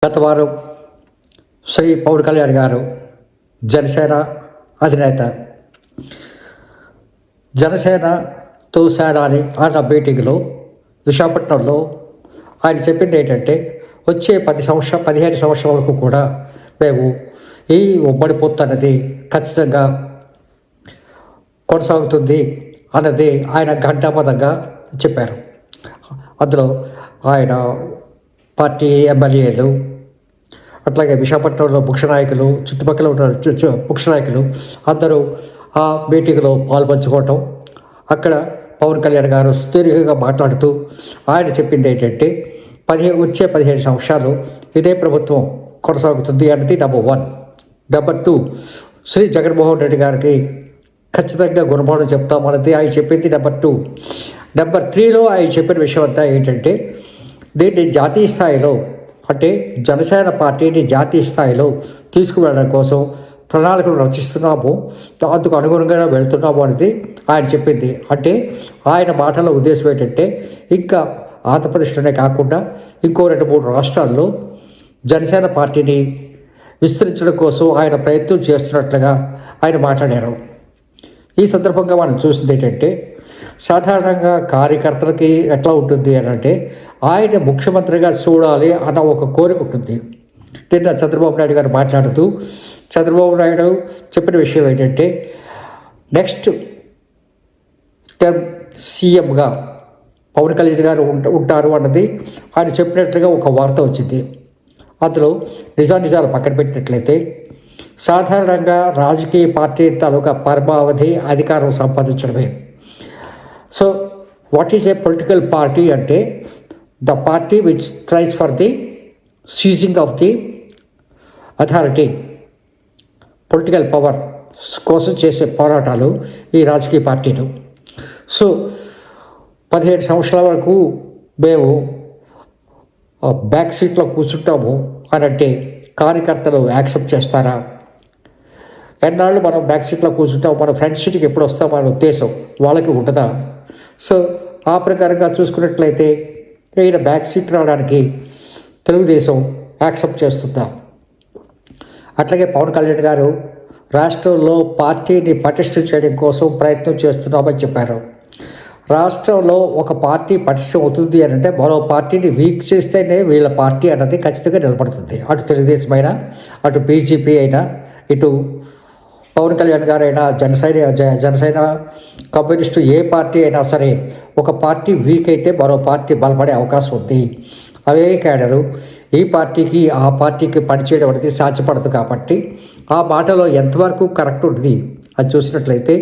గత వారం శ్రీ పవన్ కళ్యాణ్ గారు జనసేన అధినేత జనసేనతో సేన అని ఆయన మీటింగ్లో విశాఖపట్నంలో ఆయన చెప్పింది ఏంటంటే వచ్చే 15 సంవత్సరాల వరకు కూడా మేము ఈ ఉమ్మడి పొత్తు అన్నది ఖచ్చితంగా కొనసాగుతుంది అన్నది ఆయన ఘంటాపథంగా చెప్పారు. అందులో ఆయన పార్టీ ఎమ్మెల్యేలు అట్లాగే విశాఖపట్నంలో ముఖ్య నాయకులు చుట్టుపక్కల ఉన్న ముఖ్య నాయకులు అందరూ ఆ మీటింగ్లో పాల్పంచుకోవటం, అక్కడ పవన్ కళ్యాణ్ గారు సుదీర్ఘంగా మాట్లాడుతూ ఆయన చెప్పింది ఏంటంటే వచ్చే 15 సంవత్సరాలు ఇదే ప్రభుత్వం కొనసాగుతుంది అన్నది నెంబర్ 1. నెంబర్ 2, శ్రీ జగన్మోహన్ రెడ్డి గారికి ఖచ్చితంగా గుణపాఠం చెప్తామన్నది ఆయన చెప్పింది నెంబర్ 2. నెంబర్ 3లో ఆయన చెప్పిన విషయం అంతా ఏంటంటే దీన్ని జాతీయ స్థాయిలో అంటే జనసేన పార్టీని జాతీయ స్థాయిలో తీసుకువెళ్ళడం కోసం ప్రణాళికలు రచిస్తున్నాము, అందుకు అనుగుణంగా వెళుతున్నాము అనేది ఆయన చెప్పింది. అంటే ఆయన మాటల ఉద్దేశం ఏంటంటే ఇంకా ఆంధ్రప్రదేశ్లోనే కాకుండా ఇంకో 2-3 రాష్ట్రాల్లో జనసేన పార్టీని విస్తరించడం కోసం ఆయన ప్రయత్నం చేస్తున్నట్లుగా ఆయన మాట్లాడారు. ఈ సందర్భంగా మనం చూసింది ఏంటంటే సాధారణంగా కార్యకర్తలకి ఎట్లా ఉంటుంది అని అంటే ఆయన ముఖ్యమంత్రిగా చూడాలి అన్న ఒక కోరిక ఉంటుంది. నిన్న చంద్రబాబు నాయుడు గారు మాట్లాడుతూ చంద్రబాబు నాయుడు చెప్పిన విషయం ఏంటంటే నెక్స్ట్ టర్మ్ సీఎంగా పవన్ కళ్యాణ్ గారు ఉంటారు అన్నది ఆయన చెప్పినట్లుగా ఒక వార్త వచ్చింది. అందులో నిజాలు పక్కన పెట్టినట్లయితే సాధారణంగా రాజకీయ పార్టీ తాలూకా పరమావధి అధికారం సంపాదించడమే. So what is a political party అంటే the party which tries for the seizing of the authority, political power కోసం చేసే పోరాటాలు ఈ రాజకీయ పార్టీలు. సో 15 సంవత్సరాల వరకు మేము బ్యాక్ సీట్లో కూర్చుంటాము అని అంటే కార్యకర్తలు యాక్సెప్ట్ చేస్తారా? ఎన్నాళ్ళు మనం బ్యాక్ సీట్లో కూర్చుంటాం, మన ఫ్రంట్ సీట్కి ఎప్పుడు వస్తాం అనే ఉద్దేశం వాళ్ళకి ఉంటుందా? సో ఆ ప్రకారంగా చూసుకున్నట్లయితే ఈయన బ్యాక్ సీట్ రావడానికి తెలుగుదేశం యాక్సెప్ట్ చేస్తుందా? అట్లాగే పవన్ కళ్యాణ్ గారు రాష్ట్రంలో పార్టీని పటిష్టం చేయడం కోసం ప్రయత్నం చేస్తున్నామని చెప్పారు. రాష్ట్రంలో ఒక పార్టీ పటిష్టం అవుతుంది అని అంటే మరో పార్టీని వీక్ చేస్తేనే వీళ్ళ పార్టీ అన్నది ఖచ్చితంగా నిలబడుతుంది. అటు తెలుగుదేశం అయినా, అటు బీజేపీ అయినా, ఇటు పవన్ కళ్యాణ్ గారైనా, జనసేన కమ్యూనిస్టు ఏ పార్టీ అయినా సరే ఒక పార్టీ వీక్ అయితే మరో పార్టీ బలపడే అవకాశం ఉంది. అవే క్యాడరు ఈ పార్టీకి ఆ పార్టీకి పనిచేయడం అనేది సాధ్యపడదు. కాబట్టి ఆ మాటలో ఎంతవరకు కరెక్ట్ ఉంది అది చూసినట్లయితే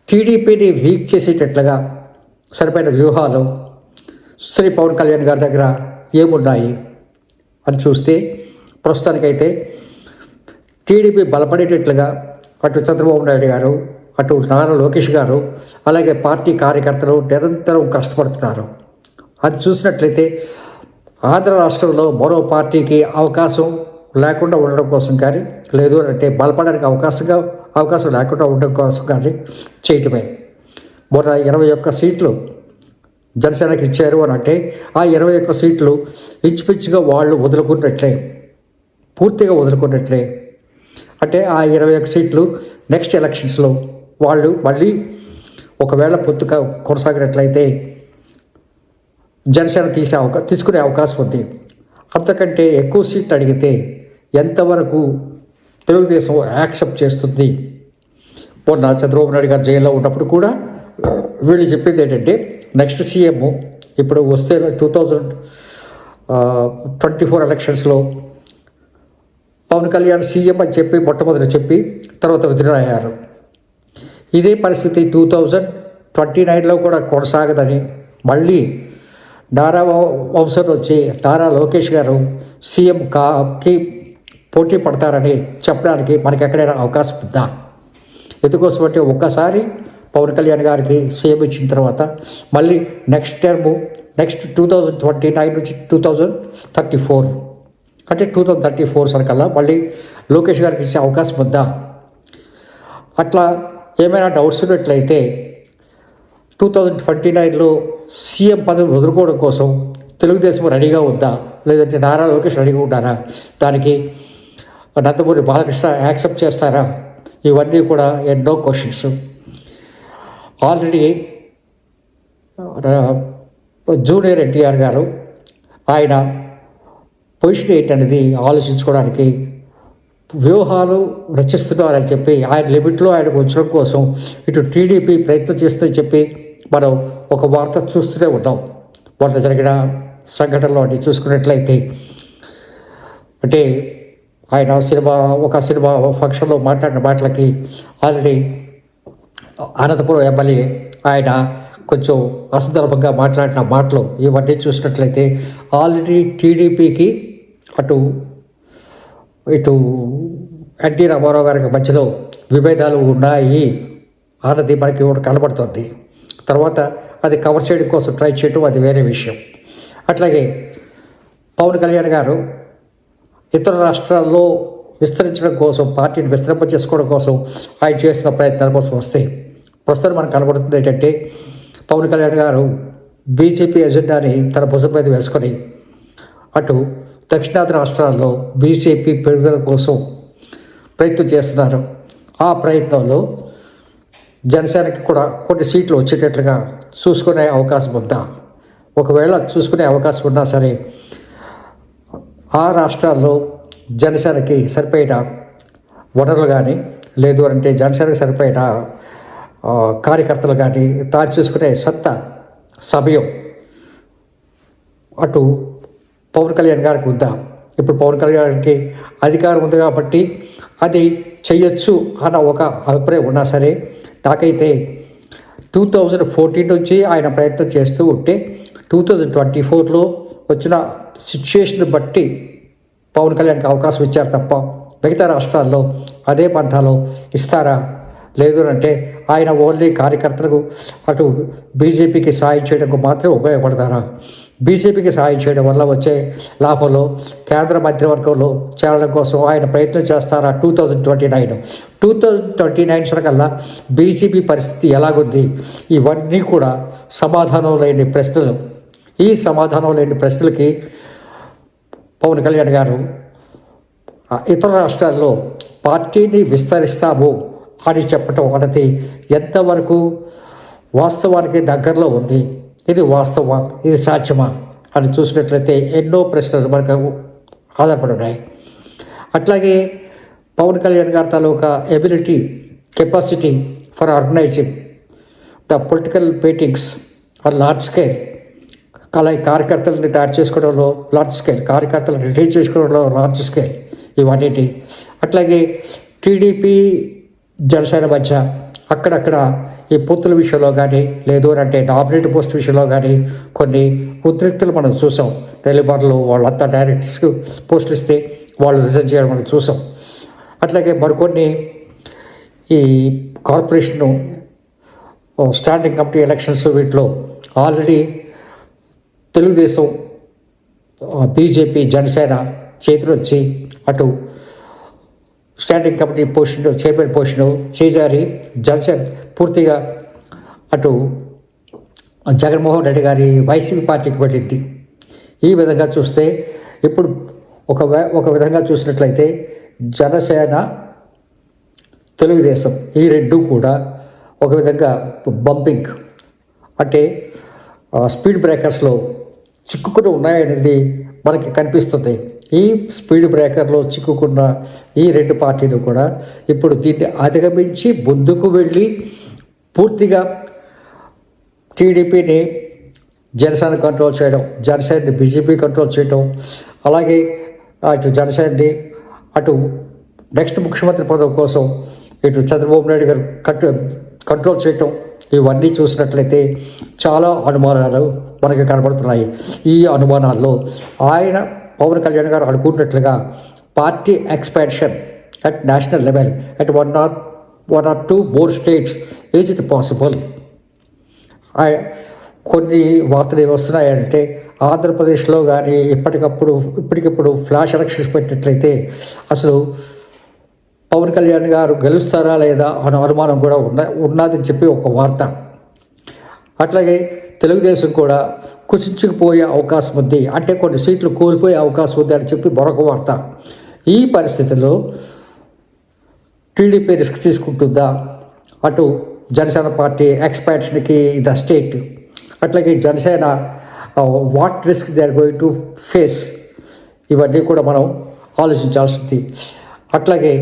టీడీపీని వీక్ చేసేటట్లుగా సరిపోయిన వ్యూహాలు శ్రీ పవన్ కళ్యాణ్ గారి దగ్గర ఏమున్నాయి అని చూస్తే ప్రస్తుతానికైతే టీడీపీ బలపడేటట్లుగా అటు చంద్రబాబు నాయుడు గారు, అటు నారా లోకేష్ గారు, అలాగే పార్టీ కార్యకర్తలు నిరంతరం కష్టపడుతున్నారు. అది చూసినట్లయితే ఆంధ్ర రాష్ట్రంలో మరో పార్టీకి అవకాశం లేకుండా ఉండడం కోసం కానీ, లేదు అంటే బలపడడానికి అవకాశం లేకుండా ఉండడం కోసం కానీ చేయటమే. మొన్న 21 సీట్లు జనసేనకి ఇచ్చారు అని అంటే ఆ 21 సీట్లు ఇంచుమించుగా వాళ్ళు వదులుకున్నట్లే, పూర్తిగా వదులుకున్నట్లే. అంటే ఆ 21 సీట్లు నెక్స్ట్ ఎలక్షన్స్లో వాళ్ళు మళ్ళీ ఒకవేళ పొత్తుగా కొనసాగినట్లయితే జనసేన తీసుకునే అవకాశం ఉంది. అంతకంటే ఎక్కువ సీట్లు అడిగితే ఎంతవరకు తెలుగుదేశం యాక్సెప్ట్ చేస్తుంది? మొన్న చంద్రబాబు నాయుడు గారు జైల్లో ఉన్నప్పుడు కూడా వీళ్ళు చెప్పింది ఏంటంటే నెక్స్ట్ సీఎం ఇప్పుడు వస్తే 2024 ఎలక్షన్స్లో పవన్ కళ్యాణ్ సీఎం అని చెప్పి మొట్టమొదటి చెప్పి తర్వాత విత్డ్రా అయ్యారు. ఇదే పరిస్థితి 2029లో కూడా కొనసాగదని మళ్ళీ నారా వంశం వచ్చి నారా లోకేష్ గారు సీఎంకి పోటీ పడతారని చెప్పడానికి మనకి ఎక్కడైనా అవకాశం ఉందా? ఎందుకోసం అంటే ఒక్కసారి పవన్ కళ్యాణ్ గారికి సీఎం ఇచ్చిన తర్వాత మళ్ళీ నెక్స్ట్ 2029 నుంచి 2034 అంటే 2034 సరికల్లా మళ్ళీ లోకేష్ గారికి ఇచ్చే అవకాశం ఉందా? అట్లా ఏమైనా డౌట్స్ ఉన్నట్లయితే 2029లో సీఎం పదవి వదులుకోవడం కోసం తెలుగుదేశం రెడీగా ఉందా, లేదంటే నారా లోకేష్ రెడీగా ఉన్నారా, దానికి నందమూరి బాలకృష్ణ యాక్సెప్ట్ చేస్తారా, ఇవన్నీ కూడా ఎన్నో క్వశ్చన్స్. ఆల్రెడీ జూనియర్ ఎన్టీఆర్ గారు ఆయన పొజిషన్ ఏంటనేది ఆలోచించుకోవడానికి వ్యూహాలు రచిస్తున్నారని చెప్పి ఆయన లిమిట్లో ఆయనకు ఉంచడం కోసం ఇటు టీడీపీ ప్రయత్నం చేస్తుందని చెప్పి మనం ఒక వార్త చూస్తూనే ఉంటాం. వాళ్ళ జరిగిన సంఘటనలో అన్ని చూసుకున్నట్లయితే, అంటే ఆయన ఒక సినిమా ఫంక్షన్లో మాట్లాడిన మాటలకి ఆల్రెడీ అనంతపురం ఎమ్మెల్యే ఆయన కొంచెం అసందర్భంగా మాట్లాడిన మాటలు ఇవన్నీ చూసినట్లయితే ఆల్రెడీ టీడీపీకి ఇటు ఎన్టీ రామారావు గారికి మధ్యలో విభేదాలు ఉన్నాయి అన్నది మనకి కనబడుతుంది. తర్వాత అది కవర్ చేయడం కోసం ట్రై చేయడం అది వేరే విషయం. అట్లాగే పవన్ కళ్యాణ్ గారు ఇతర రాష్ట్రాల్లో విస్తరించడం కోసం, పార్టీని విస్తరింప చేసుకోవడం కోసం ఆయన చేసిన ప్రయత్నాల కోసం వస్తే ప్రస్తుతం మనకు కనబడుతుంది ఏంటంటే, పవన్ కళ్యాణ్ గారు బీజేపీ ఎజెండాని తన భుజం మీద వేసుకొని అటు దక్షిణాది రాష్ట్రాల్లో బీజేపీ పెరుగుదల కోసం ప్రయత్నం చేస్తున్నారు. ఆ ప్రయత్నంలో జనసేనకి కూడా కొన్ని సీట్లు వచ్చేటట్లుగా చూసుకునే అవకాశం ఉందా? ఒకవేళ చూసుకునే అవకాశం ఉన్నా సరే ఆ రాష్ట్రాల్లో జనసేనకి సరిపోయిన వనరులు కానీ, లేదు అంటే జనసేనకి సరిపోయిన కార్యకర్తలు కానీ తయారు చేసుకునే సత్తా, సమయం అటు పవన్ కళ్యాణ్ గారికి ఉందా? ఇప్పుడు పవన్ కళ్యాణ్కి అధికారం ఉంది కాబట్టి అది చెయ్యొచ్చు అన్న ఒక అభిప్రాయం ఉన్నా సరే, నాకైతే 2014 నుంచి ఆయన ప్రయత్నం చేస్తూ ఉంటే 2024లో వచ్చిన సిచ్యుయేషన్ బట్టి పవన్ కళ్యాణ్కి అవకాశం ఇచ్చారు తప్ప మిగతా రాష్ట్రాల్లో అదే పంథాలో ఇస్తారా? లేదు అంటే ఆయన ఓన్లీ కార్యకర్తలకు అటు బీజేపీకి సాయం చేయడానికి మాత్రమే ఉపయోగపడతారా? బీజేపీకి సాయం చేయడం వల్ల వచ్చే లాభంలో కేంద్ర మంత్రివర్గంలో చేరడం కోసం ఆయన ప్రయత్నం చేస్తారా? 2029 సరికల్లా బీజేపీ పరిస్థితి ఎలాగుంది? ఇవన్నీ కూడా సమాధానం లేని ప్రశ్నలు. ఈ సమాధానం లేని ప్రశ్నలకి పవన్ కళ్యాణ్ గారు ఇతర రాష్ట్రాల్లో పార్టీని విస్తరిస్తాము అని చెప్పటం అన్నది ఎంతవరకు వాస్తవానికి దగ్గరలో ఉంది? ఇది వాస్తవమా, ఇది సాధ్యమా అని చూసినట్లయితే ఎన్నో ప్రశ్నలు మనకు ఆధారపడి ఉన్నాయి. అట్లాగే పవన్ కళ్యాణ్ గారి తాలూకా ability, capacity for organising the political meetings on large scale, అలాగే కార్యకర్తలని తయారు చేసుకోవడంలో లార్జ్ స్కేల్, కార్యకర్తలను రిటైన్ చేసుకోవడంలో లార్జ్ స్కేల్, ఇవన్నీ. అట్లాగే టీడీపీ జనసేన మధ్య అక్కడక్కడ ఈ పొత్తుల విషయంలో కానీ, లేదు అంటే నామినేట్ పోస్ట్ విషయంలో కానీ కొన్ని ఉద్రిక్తులు మనం చూసాం. నెల్లిబార్లో వాళ్ళంతా డైరెక్టర్స్కి పోస్టులు ఇస్తే వాళ్ళు రిజైన్ చేయడం మనం చూసాం. అట్లాగే మరికొన్ని ఈ కార్పొరేషను స్టాండింగ్ కమిటీ ఎలక్షన్స్ వీటిలో ఆల్రెడీ తెలుగుదేశం, బీజేపీ, జనసేన చేతులు వచ్చి అటు standing committee position, chairman position చేజారి జనసేన పూర్తిగా అటు జగన్మోహన్ రెడ్డి గారి వైసీపీ పార్టీకి వెళ్ళింది. ఈ విధంగా చూస్తే ఇప్పుడు ఒక విధంగా చూసినట్లయితే జనసేన, తెలుగుదేశం ఈ రెండు కూడా ఒక విధంగా బంపింగ్ అంటే స్పీడ్ బ్రేకర్స్లో చిక్కుకుని ఉన్నాయనేది మనకి కనిపిస్తుంది. ఈ స్పీడ్ బ్రేకర్లో చిక్కుకున్న ఈ రెండు పార్టీలు కూడా ఇప్పుడు దీన్ని అధిగమించి ముందుకు వెళ్ళి పూర్తిగా టీడీపీని జనసేన కంట్రోల్ చేయడం, జనసేనని బీజేపీ కంట్రోల్ చేయడం, అలాగే అటు జనసేనని అటు నెక్స్ట్ ముఖ్యమంత్రి పదవి కోసం ఇటు చంద్రబాబు నాయుడు గారు కంట్రోల్ చేయటం, ఇవన్నీ చూసినట్లయితే చాలా అనుమానాలు మనకి కనబడుతున్నాయి. ఈ అనుమానాల్లో ఆయన పవన్ కళ్యాణ్ గారు అనుకుంటున్నట్లుగా party expansion at national level at one or two more states, is it possible? కొన్ని వార్తలు ఏమి వస్తున్నాయంటే ఆంధ్రప్రదేశ్లో కానీ ఇప్పటికిప్పుడు ఫ్లాష్ ఎలక్షన్స్ పెట్టినట్లయితే అసలు పవన్ కళ్యాణ్ గారు గెలుస్తారా లేదా అనే అనుమానం కూడా ఉన్నదని చెప్పి ఒక వార్త. అట్లాగే తెలుగుదేశం కూడా కుచించుకుపోయే అవకాశం ఉంది, అంటే కొన్ని సీట్లు కోల్పోయే అవకాశం ఉంది అని చెప్పి మరొక వార్త. ఈ పరిస్థితుల్లో టీడీపీ రిస్క్ తీసుకుంటుందా? అటు జనసేన పార్టీ ఎక్స్పాన్షన్కి ద స్టేట్, అట్లాగే Janasena what risk they are going to face, ఇవన్నీ కూడా మనం ఆలోచించాల్సింది. అట్లాగే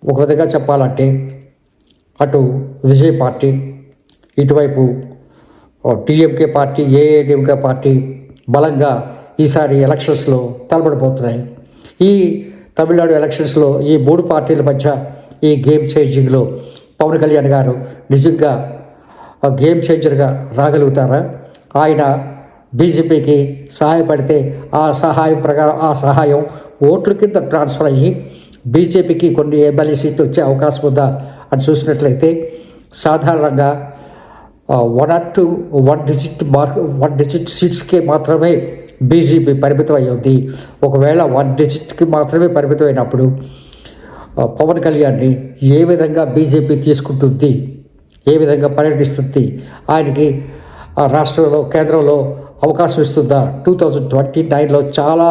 ఒక విధంగా చెప్పాలంటే అటు విజయ్ పార్టీ, ఇటువైపు టీఎంకే పార్టీ, ఏఐడిఎంకే పార్టీ బలంగా ఈసారి ఎలక్షన్స్లో తలబడిపోతున్నాయి. ఈ తమిళనాడు ఎలక్షన్స్లో ఈ మూడు పార్టీల మధ్య ఈ గేమ్ చేంజింగ్లో పవన్ కళ్యాణ్ గారు నిజంగా గేమ్ చేంజర్గా రాగలుగుతారా? ఆయన బీజేపీకి సహాయపడితే ఆ సహాయం ప్రకారం ఆ సహాయం ఓట్ల కింద ట్రాన్స్ఫర్ అయ్యి బీజేపీకి కొన్ని ఎమ్మెల్యే సీట్లు వచ్చే అవకాశం ఉందా అని చూసినట్లయితే సాధారణంగా 1 డిజిట్ సీట్స్కి మాత్రమే బీజేపీ పరిమితం అయ్యింది. ఒకవేళ 1 డిజిట్కి మాత్రమే పరిమితం అయినప్పుడు పవన్ కళ్యాణ్ని ఏ విధంగా బీజేపీ తీసుకుంటుంది, ఏ విధంగా పర్యటిస్తుంది, ఆయనకి రాష్ట్రంలో కేంద్రంలో అవకాశం ఇస్తుందా? 2029లో చాలా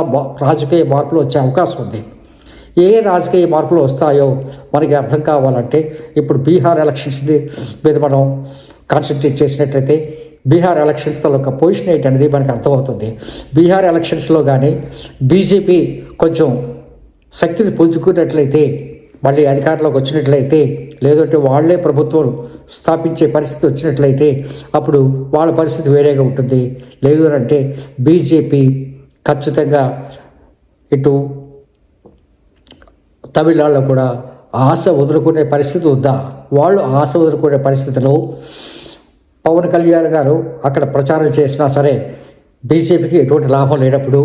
రాజకీయ మార్పులు వచ్చే అవకాశం ఉంది. ఏ రాజకీయ మార్పులు వస్తాయో మనకి అర్థం కావాలంటే ఇప్పుడు బీహార్ ఎలక్షన్స్ మీద మనం కాన్సన్ట్రేట్ చేసినట్లయితే బీహార్ ఎలక్షన్స్ తాలూకా పొజిషన్ ఏంటనేది మనకు అర్థమవుతుంది. బీహార్ ఎలక్షన్స్లో కానీ బీజేపీ కొంచెం శక్తిని పుంజుకున్నట్లయితే, మళ్ళీ అధికారంలోకి వచ్చినట్లయితే, లేదంటే వాళ్లే ప్రభుత్వం స్థాపించే పరిస్థితి వచ్చినట్లయితే అప్పుడు వాళ్ళ పరిస్థితి వేరేగా ఉంటుంది. లేదు అంటే బీజేపీ ఖచ్చితంగా ఇటు తమిళనాడులో కూడా ఆశ వదులుకునే పరిస్థితి ఉందా? వాళ్ళు ఆశ వదులుకునే పరిస్థితిలో పవన్ కళ్యాణ్ గారు అక్కడ ప్రచారం చేసినా సరే బీజేపీకి ఎటువంటి లాభం లేనప్పుడు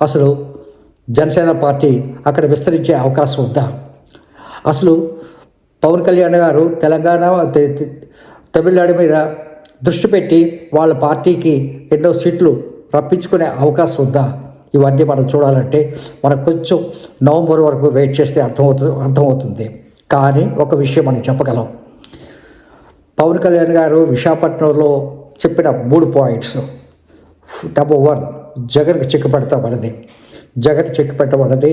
అసలు జనసేన పార్టీ అక్కడ విస్తరించే అవకాశం ఉందా? అసలు పవన్ కళ్యాణ్ గారు తెలంగాణ తమిళనాడు మీద దృష్టి పెట్టి వాళ్ళ పార్టీకి ఎన్నో సీట్లు రప్పించుకునే అవకాశం ఉందా? ఇవన్నీ మనం చూడాలంటే మనకు కొంచెం నవంబర్ వరకు వెయిట్ చేస్తే అర్థమవుతుంది. కానీ ఒక విషయం మనం చెప్పగలం, పవన్ కళ్యాణ్ గారు విశాఖపట్నంలో చెప్పిన 3 పాయింట్స్. నెంబర్ 1, జగన్కి చెక్ పెడతామన్నది. జగన్ చెక్ పెట్టమన్నది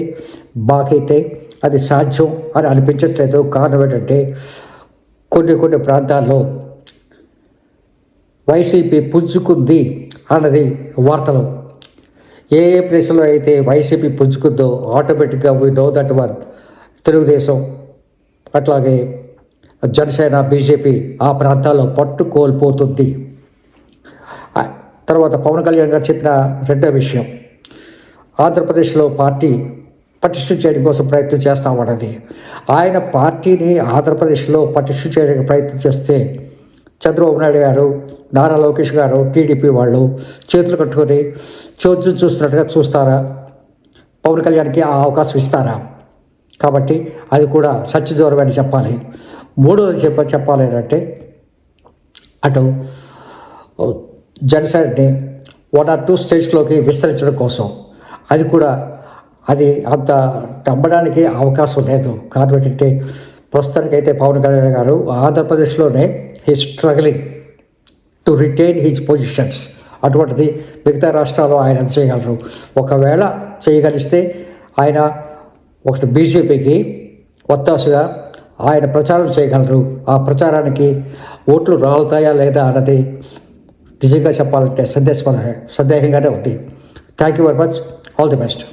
మాకైతే అది సాధ్యం అని అనిపించట్లేదు. కారణం ఏంటంటే కొన్ని ప్రాంతాల్లో వైసీపీ పుంజుకుంది అన్నది వార్తలు. ఏ ప్లేస్లో అయితే వైసీపీ పుంజుకుందో ఆటోమేటిక్గా we know that one Telugu Desam అట్లాగే జనసేన బీజేపీ ఆ ప్రాంతాల్లో పట్టు కోల్పోతుంది. తర్వాత పవన్ కళ్యాణ్ గారు చెప్పిన రెండో విషయం, ఆంధ్రప్రదేశ్లో పార్టీ పటిష్టం చేయడం కోసం ప్రయత్నం చేస్తామన్నది. ఆయన పార్టీని ఆంధ్రప్రదేశ్లో పటిష్టం చేయడానికి ప్రయత్నం చేస్తే చంద్రబాబు నాయుడు గారు, నారా లోకేష్ గారు, టీడీపీ వాళ్ళు చేతులు కట్టుకొని చోద్యం చూస్తున్నట్టుగా చూస్తారా? పవన్ కళ్యాణ్కి ఆ అవకాశం ఇస్తారా? కాబట్టి అది కూడా సత్యదూరం అని చెప్పాలి. మూడోది చెప్పాలి అంటే అటు జనసేనని 1 or 2 స్టేట్స్లోకి విస్తరించడం కోసం అది అంత నమ్మడానికి అవకాశం లేదు. కారణం ఏంటంటే ప్రస్తుతానికైతే పవన్ కళ్యాణ్ గారు ఆంధ్రప్రదేశ్లోనే he struggling to retain his positions. అటువంటిది మిగతా రాష్ట్రాల్లో ఆయన ఎంత చేయగలరు? ఒకవేళ చేయగలిస్తే ఆయన ఒకటి బీజేపీకి ఒత్తాసుగా ఆయన ప్రచారం చేయగలరు. ఆ ప్రచారానికి ఓట్లు రాలుతాయా లేదా అన్నది నిజంగా చెప్పాలంటే సందేహంగానే ఉంది. Thank you very much. All the best.